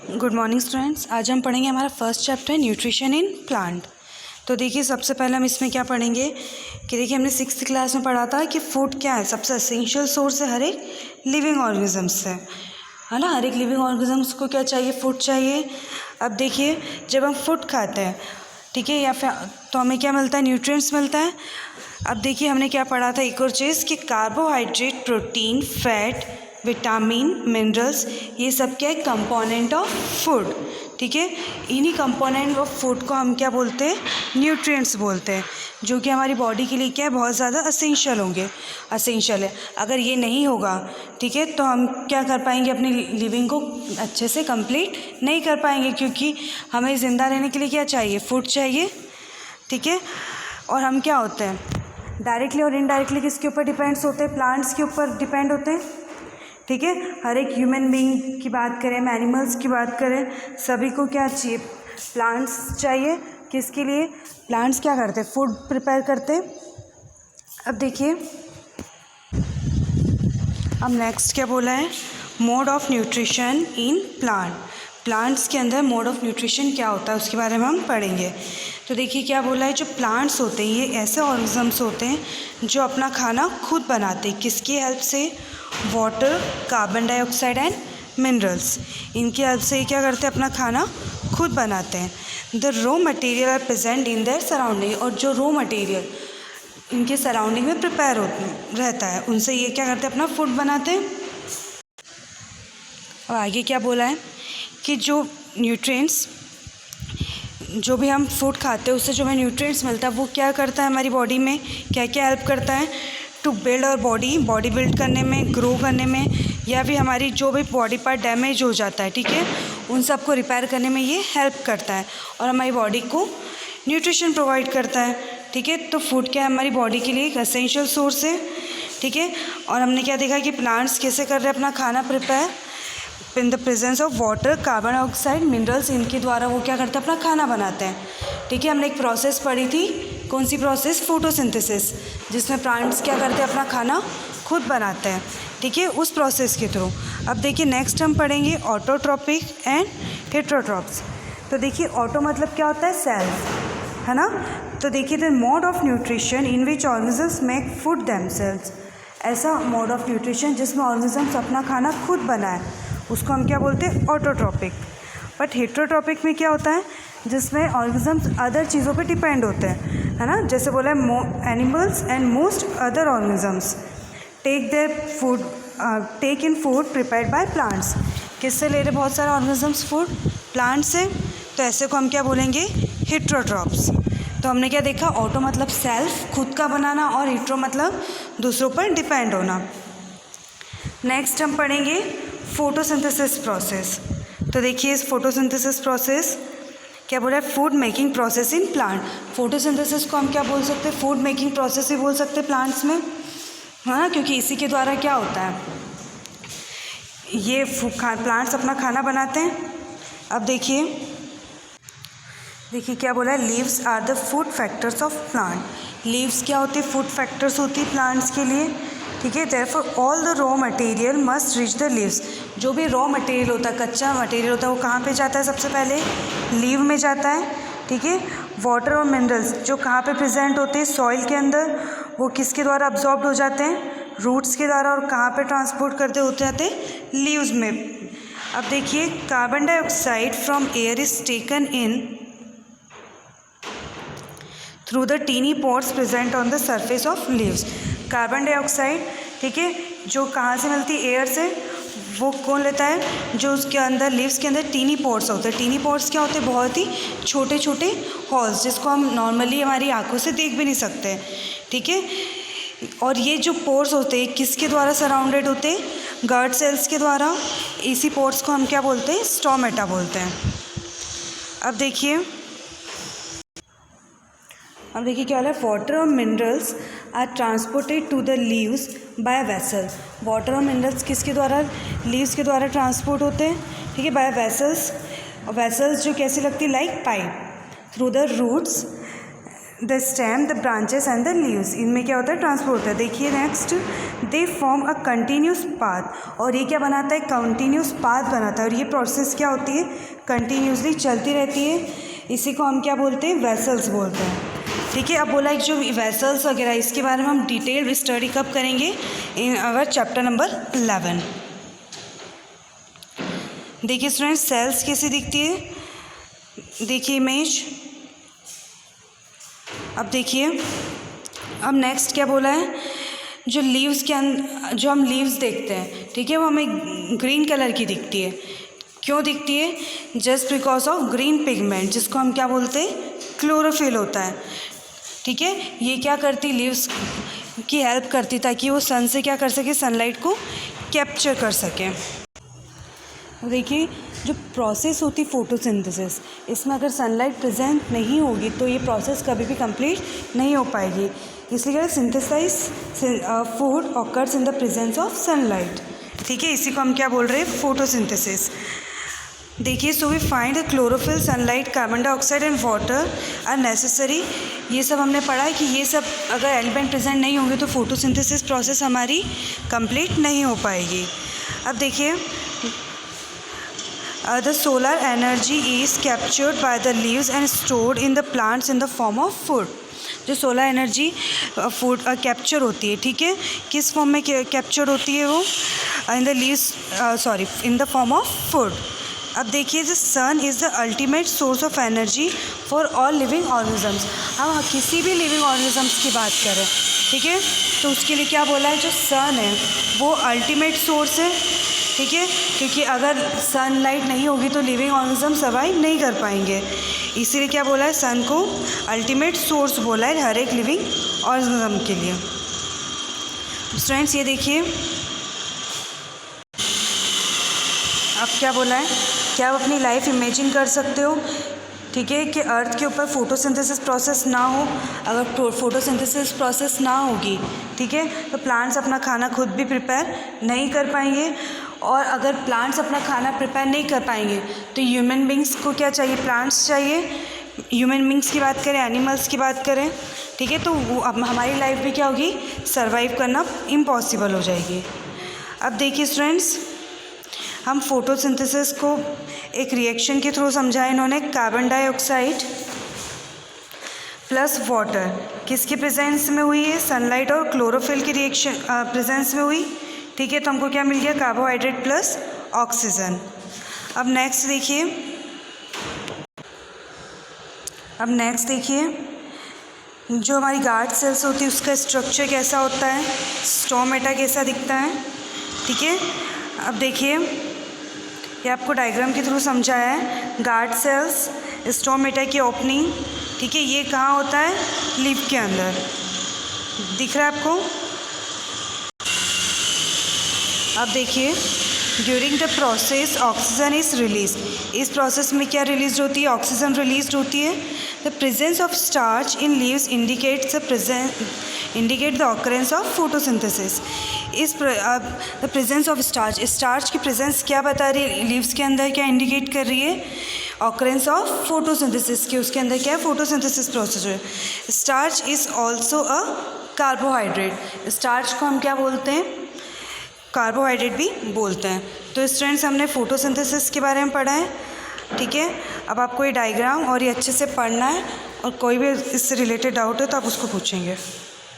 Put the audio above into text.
Good morning students. आज हम पढ़ेंगे हमारा first chapter nutrition in plant. तो देखिए सबसे पहले हम इसमें क्या पढ़ेंगे कि देखिए हमने 6th क्लास में पढ़ा था कि फूड क्या है, सबसे एसेंशियल सोर्स है हर एक लिविंग ऑर्गेनिज्म से, है ना। हर एक लिविंग ऑर्गेनिज्म्स को क्या चाहिए, फूड चाहिए। अब देखिए जब हम फूड खाते हैं, ठीक है, या फिर तो हमें क्या मिलता है, न्यूट्रिएंट्स मिलता है। अब देखिए हमने क्या पढ़ा था एक और चीज़ कि carbohydrate, protein, fat, vitamin, minerals, ये सब क्या है, कंपोनेंट ऑफ फूड, ठीक है। इन्हीं कंपोनेंट ऑफ फूड को हम क्या बोलते हैं, न्यूट्रिएंट्स बोलते हैं, जो कि हमारी बॉडी के लिए क्या है, बहुत ज़्यादा असेंशियल है। अगर ये नहीं होगा, ठीक है, तो हम क्या कर पाएंगे, अपनी लिविंग को अच्छे से कंप्लीट नहीं कर पाएंगे, क्योंकि हमें ज़िंदा रहने के लिए क्या चाहिए, फूड चाहिए, ठीक है। और हम क्या होते हैं, डायरेक्टली और इनडायरेक्टली किसके ऊपर डिपेंड्स होते हैं, प्लांट्स के ऊपर डिपेंड होते हैं, ठीक है। हर एक ह्यूमन बीइंग की बात करें, एनिमल्स की बात करें, सभी को क्या चाहिए, प्लांट्स चाहिए। किसके लिए, प्लांट्स क्या करते हैं, फूड प्रिपेयर करते हैं। अब देखिए अब नेक्स्ट क्या बोला है, mode of nutrition in plants के अंदर मोड ऑफ न्यूट्रिशन क्या होता है उसके बारे में हम पढ़ेंगे। तो देखिए क्या बोला है, जो प्लांट्स होते हैं ये ऐसे ऑर्गेनिजम्स होते हैं जो अपना खाना खुद बनाते हैं। किसकी हेल्प से, water, carbon dioxide and minerals, इनकी हेल्प से ये क्या करते हैं, अपना खाना खुद बनाते हैं। The raw material are present in their surrounding, और जो रॉ मटेरियल इनके सराउंडिंग में प्रिपेयर रहता है, उनसे ये क्या करते हैं, अपना फूड बनाते हैं। और आगे क्या बोला है कि जो न्यूट्रिएंट्स, जो भी हम फूड खाते हैं उससे जो हमें न्यूट्रिएंट्स मिलता है वो क्या करता है, हमारी बॉडी में क्या क्या हेल्प करता है, टू बिल्ड और बॉडी बिल्ड करने में, ग्रो करने में, या फिर हमारी जो भी बॉडी पार्ट डैमेज हो जाता है, ठीक है, उन सब को रिपेयर करने में ये हेल्प करता है और हमारी बॉडी को न्यूट्रिशन प्रोवाइड करता है, ठीक है। तो फूड क्या है, हमारी बॉडी के लिए एक एसेंशियल सोर्स है, ठीक है। और हमने क्या देखा कि प्लांट्स कैसे कर रहे हैं अपना खाना prepare, in the presence of water, carbon dioxide, minerals, इनके द्वारा वो क्या करते हैं, अपना खाना बनाते हैं, ठीक है। हमने एक प्रोसेस पढ़ी थी, कौन सी प्रोसेस, फोटोसिंथेसिस, जिसमें प्लांट्स क्या करते हैं, अपना खाना खुद बनाते हैं, ठीक है, उस प्रोसेस के थ्रू। अब देखिए नेक्स्ट हम पढ़ेंगे ऑटोट्रॉपिक एंड हेटेरोट्रॉप्स। तो देखिए ऑटो मतलब क्या होता है, सेल्फ, है ना। तो देखिए the mode of nutrition in which organisms make food themselves, ऐसा मोड ऑफ न्यूट्रिशन जिसमें ऑर्गेनिजम्स अपना खाना खुद बनाए, उसको हम क्या बोलते हैं, ऑटोट्रॉपिक। बट हेटेरोट्रॉपिक में क्या होता है, जिसमें ऑर्गेनिजम्स अदर चीज़ों पे डिपेंड होते हैं, है ना। जैसे बोला है animals and most other organisms take in food prepared by plants. किससे ले रहे बहुत सारे ऑर्गेनिजम्स फूड, प्लांट से, तो ऐसे को हम क्या बोलेंगे, हेटेरोट्रॉप्स। तो हमने क्या देखा, ऑटो मतलब सेल्फ, खुद का बनाना, और हेटेरो मतलब दूसरों पर डिपेंड होना। नेक्स्ट हम पढ़ेंगे फोटोसिंथेसिस प्रोसेस। तो देखिए इस फोटोसिंथेसिस प्रोसेस क्या बोला है, food making process in plant. Photosynthesis को हम क्या बोल सकते हैं, फूड मेकिंग प्रोसेस ही बोल सकते हैं प्लांट्स में, है ना, क्योंकि इसी के द्वारा क्या होता है, ये प्लांट्स अपना खाना बनाते हैं। अब देखिए क्या बोला है, leaves are the food factories of plant. Leaves क्या होती है, फूड फैक्टर्स होती है प्लांट्स के लिए, ठीक है। Therefore all the raw material must reach the leaves. जो भी रॉ मटेरियल होता है, कच्चा मटेरियल होता है, वो कहाँ पे जाता है, सबसे पहले लीव में जाता है, ठीक है। वाटर और मिनरल्स जो कहाँ पे प्रेजेंट होते हैं, सॉइल के अंदर, वो किसके द्वारा अब्जॉर्ब हो जाते हैं, रूट्स के द्वारा, और कहाँ पे ट्रांसपोर्ट करते होते जाते हैं, लीव्स में। अब देखिए carbon dioxide from air is taken in through the tiny pores present on the surface of leaves. Carbon dioxide, ठीक है, जो कहाँ से मिलती है, एयर से, वो कौन लेता है, जो उसके अंदर लीव्स के अंदर टीनी पोर्स होते हैं। टीनी पोर्स क्या होते हैं, बहुत ही छोटे छोटे हॉल्स, जिसको हम नॉर्मली हमारी आंखों से देख भी नहीं सकते, ठीक है। और ये जो पोर्स होते हैं किसके द्वारा सराउंडेड होते हैं, गार्ड सेल्स के द्वारा। इसी पोर्स को हम क्या बोलते हैं, स्टोमेटा बोलते हैं। अब देखिए क्या हो रहा है, वाटर और minerals are transported to the leaves by vessel. Water और मिनरल्स किसके द्वारा, लीव्स के द्वारा ट्रांसपोर्ट होते हैं, ठीक है, बाय वेसल्स। वेसल्स जो कैसी लगती है, like pipe, through the roots the stem, the branches and the leaves, इनमें क्या होता है, ट्रांसफर होता है। देखिए next, they form a continuous path, और ये क्या बनाता है, कंटिन्यूस पाथ बनाता है। और ये प्रोसेस क्या होती है, कंटिन्यूसली चलती रहती है। इसी को हम क्या बोलते हैं, वेसल्स बोलते हैं। ठीक है, अब बोला एक जो वेसल्स वगैरह, इसके बारे में हम डिटेल स्टडी कब करेंगे, इन अवर चैप्टर नंबर 11। देखिए स्टूडेंट्स, सेल्स कैसे दिखती है, देखिए इमेज। अब देखिए, अब नेक्स्ट क्या बोला है, जो लीव्स के जो हम लीव्स देखते हैं, ठीक है, वो हमें ग्रीन कलर की दिखती है। क्यों दिखती है, just because of green pigment, जिसको हम क्या बोलते हैं, क्लोरोफिल होता है। ठीक है, ये क्या करती, लीव्स की हेल्प करती ताकि वो सन से क्या कर सके, सनलाइट को कैप्चर कर सके। देखिए, जो प्रोसेस होती फोटोसिंथेसिस, इसमें अगर सनलाइट प्रेजेंट नहीं होगी तो ये प्रोसेस कभी भी कंप्लीट नहीं हो पाएगी। इसलिए synthesize food occurs in the presence of sunlight. ठीक है, इसी को हम क्या बोल रहे हैं, फोटोसिंथेसिस। देखिए, so we find the chlorophyll, sunlight, carbon dioxide and water are necessary. ये सब हमने पढ़ा है कि ये सब अगर एलिमेंट प्रेजेंट नहीं होंगे तो फोटोसिंथेसिस प्रोसेस हमारी कंप्लीट नहीं हो पाएगी। अब देखिए, the solar energy is captured by the leaves and stored in the plants in the form of food। जो सोलर एनर्जी फूड कैप्चर होती है, ठीक है, किस फॉर्म में कैप्चर होती है वो, in the leaves, in the form of food. अब देखिए, the sun is the ultimate source of energy for all living organisms. हम किसी भी लिविंग ऑर्गेनिजम्स की बात करें, ठीक है, तो उसके लिए क्या बोला है, जो सन है वो अल्टीमेट सोर्स है। ठीक है, क्योंकि अगर सनलाइट नहीं होगी तो लिविंग ऑर्गेनिज्म सर्वाइव नहीं कर पाएंगे। इसीलिए क्या बोला है, सन को अल्टीमेट सोर्स बोला है हर एक लिविंग ऑर्गेनिज्म के लिए। स्टूडेंट्स, ये देखिए, अब क्या बोला है, क्या आप अपनी लाइफ इमेजिन कर सकते हो, ठीक है, कि अर्थ के ऊपर फोटोसिंथेसिस प्रोसेस ना हो। अगर फोटोसिंथेसिस प्रोसेस ना होगी, ठीक है, तो प्लांट्स अपना खाना खुद भी प्रिपेयर नहीं कर पाएंगे। और अगर प्लांट्स अपना खाना प्रिपेयर नहीं कर पाएंगे तो ह्यूमन बींग्स को क्या चाहिए, प्लांट्स चाहिए। ह्यूमन बींग्स की बात करें, एनिमल्स की बात करें, ठीक है, तो वो अब हमारी लाइफ भी क्या होगी, सर्वाइव करना इम्पॉसिबल हो जाएगी। अब देखिए स्टूडेंट्स, हम फोटोसिंथेसिस को एक रिएक्शन के थ्रू समझा इन्होंने, कार्बन डाइऑक्साइड प्लस वाटर किसके प्रेजेंस में हुई है, सनलाइट और क्लोरोफिल की रिएक्शन प्रेजेंस में हुई। ठीक है, तो हमको क्या मिल गया, कार्बोहाइड्रेट प्लस ऑक्सीजन। अब नेक्स्ट देखिए, जो हमारी गार्ड सेल्स होती है उसका स्ट्रक्चर कैसा होता है, स्टोमेटा कैसा दिखता है। ठीक है, अब देखिए, ये आपको डायग्राम के थ्रू समझाया है, गार्ड सेल्स, स्टोमेटा की ओपनिंग। ठीक है, ये कहाँ होता है, लीफ के अंदर, दिख रहा है आपको। अब देखिए, during the process oxygen is release, इस प्रोसेस में क्या रिलीज होती है, ऑक्सीजन रिलीज होती है। The presence of starch in leaves indicate the occurrence of photosynthesis. The presence of starch की प्रेजेंस क्या बता रही है, लीव्स के अंदर क्या इंडिकेट कर रही है, ऑकरेंस ऑफ फोटोसिंथेसिस की, उसके अंदर क्या है, फोटोसिंथेसिस प्रोसेस है। Starch is also a carbohydrate, starch को हम क्या बोलते हैं, कार्बोहाइड्रेट भी बोलते हैं। तो स्टूडेंट्स, हमने फोटोसिंथेसिस के बारे में पढ़ा है। ठीक है, अब आपको ये डायग्राम और ये अच्छे से पढ़ना है, और कोई भी इससे रिलेटेड डाउट है तो आप उसको पूछेंगे।